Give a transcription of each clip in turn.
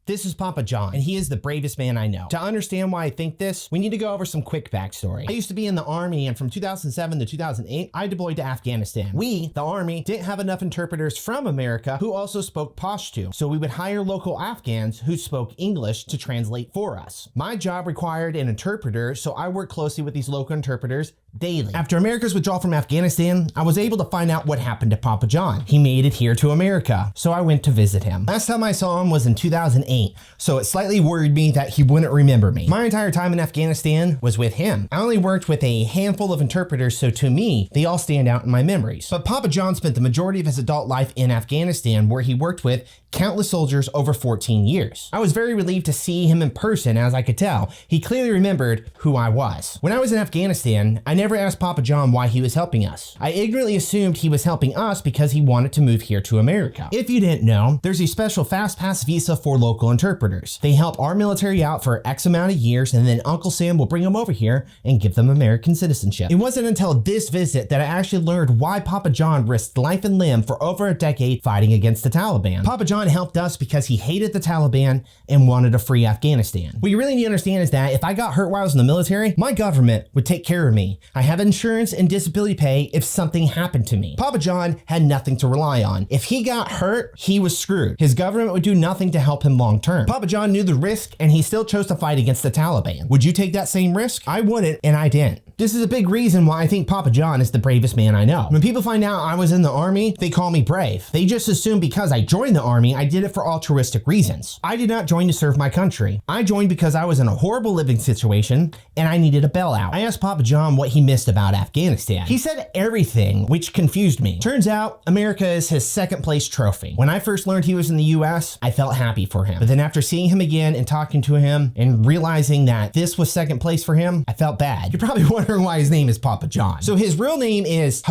This is Papa John, and he is the bravest man I know. To understand why I think this, we need to go over some quick backstory. I used to be in the Army, and from 2007 to 2008, I deployed to Afghanistan. We, the Army, didn't have enough interpreters from America who also spoke Pashto, so we would hire local Afghans who spoke English to translate for us. My job required an interpreter, so I worked closely with these local interpreters daily. After America's withdrawal from Afghanistan, I was able to find out what happened to Papa John. He made it here to America, so I went to visit him. Last time I saw him was in 2008, so it slightly worried me that he wouldn't remember me. My entire time in Afghanistan was with him. I only worked with a handful of interpreters, so to me, they all stand out in my memories. But Papa John spent the majority of his adult life in Afghanistan, where he worked with countless soldiers over 14 years. I was very relieved to see him in person, as I could tell. He clearly remembered who I was. When I was in Afghanistan, I never asked Papa John why he was helping us. I ignorantly assumed he was helping us because he wanted to move here to America. If you didn't know, there's a special fast pass visa for local interpreters. They help our military out for X amount of years, and then Uncle Sam will bring them over here and give them American citizenship. It wasn't until this visit that I actually learned why Papa John risked life and limb for over a decade fighting against the Taliban. Papa John helped us because he hated the Taliban and wanted to free Afghanistan. What you really need to understand is that if I got hurt while I was in the military, my government would take care of me. I have insurance and disability pay if something happened to me. Papa John had nothing to rely on. If he got hurt, he was screwed. His government would do nothing to help him long term. Papa John knew the risk, and he still chose to fight against the Taliban. Would you take that same risk? I wouldn't, and I didn't. This is a big reason why I think Papa John is the bravest man I know. When people find out I was in the Army, they call me brave. They just assume because I joined the Army, I did it for altruistic reasons. I did not join to serve my country. I joined because I was in a horrible living situation and I needed a bailout. I asked Papa John what he missed about Afghanistan. He said everything, which confused me. Turns out America is his second place trophy. When I first learned he was in the US, I felt happy for him. But then after seeing him again and talking to him and realizing that this was second place for him, I felt bad. You're probably wondering why his name is Papa John. So his real name is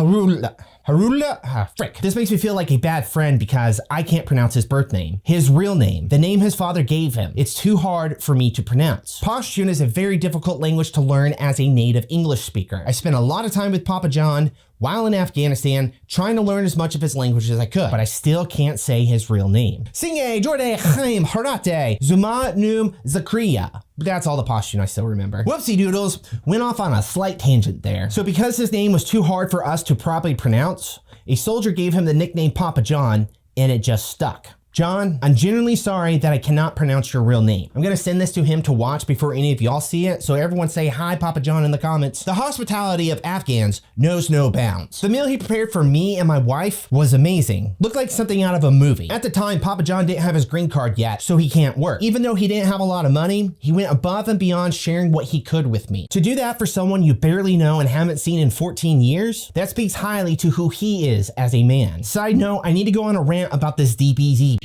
frick. This makes me feel like a bad friend because I can't pronounce his birth name. His real name, the name his father gave him. It's too hard for me to pronounce. Pashtun is a very difficult language to learn as a native English speaker. I spent a lot of time with Papa John while in Afghanistan, trying to learn as much of his language as I could, but I still can't say his real name. Singe, Jorde, Chaim, Harate, Zuma, Num, Zakriya. That's all the Pashtun I still remember. Whoopsie doodles, went off on a slight tangent there. So because his name was too hard for us to properly pronounce, a soldier gave him the nickname Papa John, and it just stuck. John, I'm genuinely sorry that I cannot pronounce your real name. I'm gonna send this to him to watch before any of y'all see it, so everyone say hi Papa John in the comments. The hospitality of Afghans knows no bounds. The meal he prepared for me and my wife was amazing. Looked like something out of a movie. At the time, Papa John didn't have his green card yet, so he can't work. Even though he didn't have a lot of money, he went above and beyond sharing what he could with me. To do that for someone you barely know and haven't seen in 14 years, that speaks highly to who he is as a man. Side note, I need to go on a rant about this DBZ.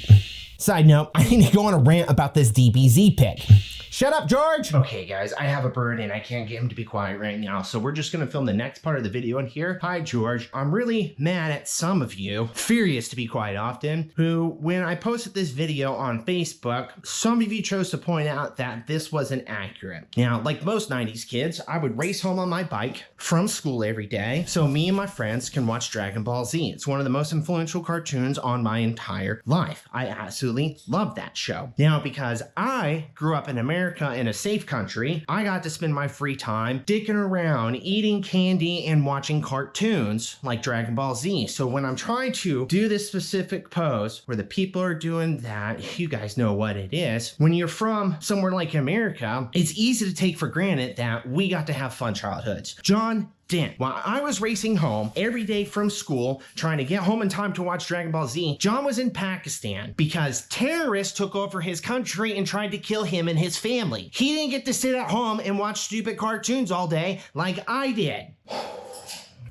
Side note, I need to go on a rant about this DBZ pic. Shut up, George! Okay, guys, I have a bird and I can't get him to be quiet right now, so we're just gonna film the next part of the video in here. Hi, George. I'm really mad at some of you, furious to be quite often, who, when I posted this video on Facebook, some of you chose to point out that this wasn't accurate. Now, like most 90s kids, I would race home on my bike from school every day so me and my friends can watch Dragon Ball Z. It's one of the most influential cartoons on my entire life. I absolutely love that show. Now, because I grew up in America in a safe country, I got to spend my free time dicking around, eating candy, and watching cartoons like Dragon Ball Z. So when I'm trying to do this specific pose where the people are doing that, you guys know what it is. When you're from somewhere like America, it's easy to take for granted that we got to have fun childhoods. John didn't. While I was racing home every day from school, trying to get home in time to watch Dragon Ball Z, John was in Pakistan because terrorists took over his country and tried to kill him and his family. He didn't get to sit at home and watch stupid cartoons all day like I did.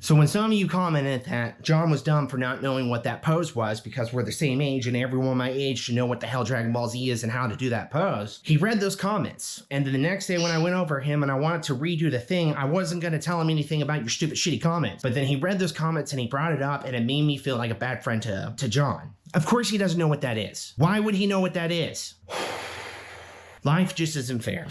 So when some of you commented that John was dumb for not knowing what that pose was because we're the same age and everyone my age should know what the hell Dragon Ball Z is and how to do that pose, he read those comments. And then the next day when I went over him and I wanted to redo the thing, I wasn't going to tell him anything about your stupid shitty comments. But then he read those comments and he brought it up and it made me feel like a bad friend to John. Of course he doesn't know what that is. Why would he know what that is? Life just isn't fair.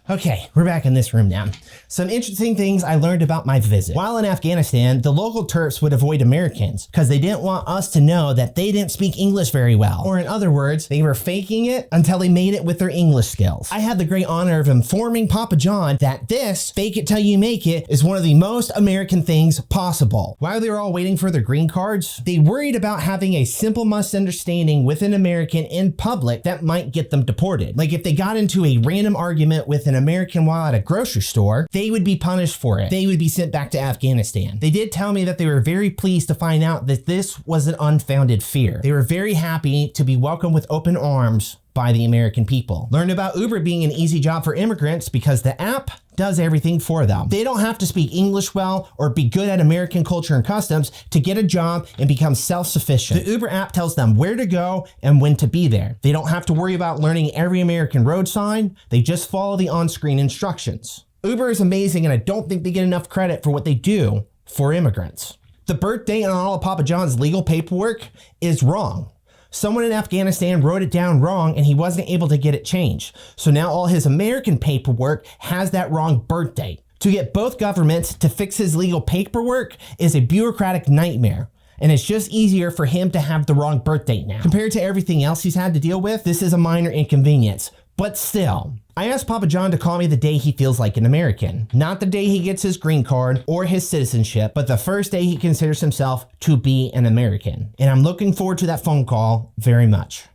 Okay, we're back in this room now. Some interesting things I learned about my visit. While in Afghanistan, the local Terps would avoid Americans because they didn't want us to know that they didn't speak English very well. Or in other words, they were faking it until they made it with their English skills. I had the great honor of informing Papa John that this fake it till you make it is one of the most American things possible. While they were all waiting for their green cards, they worried about having a simple misunderstanding with an American in public that might get them deported. Like if they got into a random argument with an American while at a grocery store, they would be punished for it. They would be sent back to Afghanistan. They did tell me that they were very pleased to find out that this was an unfounded fear. They were very happy to be welcomed with open arms by the American people. Learned about Uber being an easy job for immigrants because the app does everything for them. They don't have to speak English well or be good at American culture and customs to get a job and become self-sufficient. The Uber app tells them where to go and when to be there. They don't have to worry about learning every American road sign. They just follow the on-screen instructions. Uber is amazing, and I don't think they get enough credit for what they do for immigrants. The birth date on all of Papa John's legal paperwork is wrong. Someone in Afghanistan wrote it down wrong and he wasn't able to get it changed. So now all his American paperwork has that wrong birth date. To get both governments to fix his legal paperwork is a bureaucratic nightmare. And it's just easier for him to have the wrong birth date now. Compared to everything else he's had to deal with, this is a minor inconvenience. But still, I asked Papa John to call me the day he feels like an American. Not the day he gets his green card or his citizenship, but the first day he considers himself to be an American. And I'm looking forward to that phone call very much.